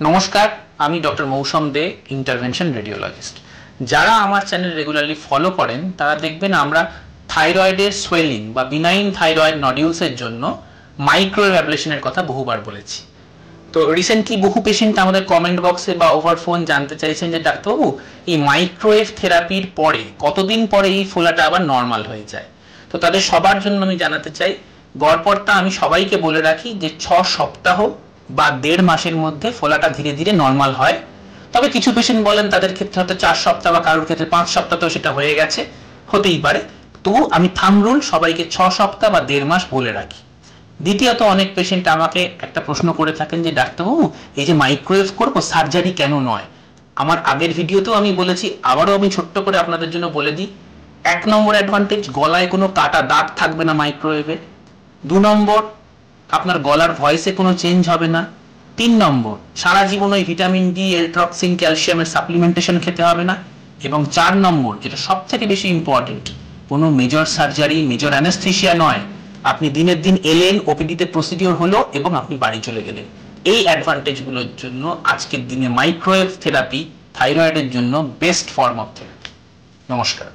নমস্কার, আমি ডক্টর মৌসম দে, intervention radiologist. যারা আমার চ্যানেল রেগুলারলি ফলো করেন তারা দেখবেন আমরা থাইরয়েডের সোয়েলিং বা বিনাইন থাইরয়েড নডিউলসের জন্য মাইক্রোওয়েভ অ্যাবলেশনের কথা বহুবার বলেছি। তো রিসেন্টলি বহু পেশেন্ট আমাদের কমেন্ট বক্সে বা ওভার ফোন জানতে চাইছেন যে ডাক্তারবাবু, এই মাইক্রোওয়েভ থেরাপির পরে কতদিন পরে এই ফোলাটা আবার নর্মাল হয়ে যায়। তো তাদের সবার জন্য আমি জানাতে চাই, গড়পড়তা আমি সবাইকে বলে রাখি যে 6 সপ্তাহ বা 1.5 মাসের মধ্যে ফোলাটা ধীরে ধীরে নর্মাল হয়। তবে কিছু পেশেন্ট বলেন তাদের ক্ষেত্রে হয়তো 4 সপ্তাহ বা কারোর ক্ষেত্রে 5 সপ্তাহ সেটা হয়ে গেছে, হতেই পারে। তবু আমি থাম্ব রুল সবাইকে 6 সপ্তাহ বা 1.5 মাস বলে রাখি। দ্বিতীয়ত, অনেক পেশেন্ট আমাকে একটা প্রশ্ন করে থাকেন যে ডাক্তারবাবু, এই যে মাইক্রোওয়েভ করবো, সার্জারি কেন নয়? আমার আগের ভিডিওতেও আমি বলেছি, আবারও আমি ছোট্ট করে আপনাদের জন্য বলে দিই। 1 নম্বর অ্যাডভান্টেজ, গলায় কোনো কাটা দাগ থাকবে না মাইক্রোওয়েভে। 2 নম্বর, আপনার গলার ভয়েসে কোনো চেঞ্জ হবে না। 3 নম্বর, সারা জীবন ওই ভিটামিন ডি, এলট্রক্সিন, ক্যালসিয়ামের সাপ্লিমেন্টেশন খেতে হবে না। এবং 4 নম্বর, যেটা সব থেকে বেশি ইম্পর্টেন্ট, কোনো মেজর সার্জারি, মেজর অ্যানেস্থেসিয়া নয়। আপনি দিনের দিন এলেন, ওপিডিতে প্রসিডিওর হলো এবং আপনি বাড়ি চলে গেলেন। এই অ্যাডভান্টেজগুলোর জন্য আজকের দিনে মাইক্রোওয়েভ থেরাপি থাইরয়েডের জন্য বেস্ট ফর্ম অফ থেরাপি। নমস্কার।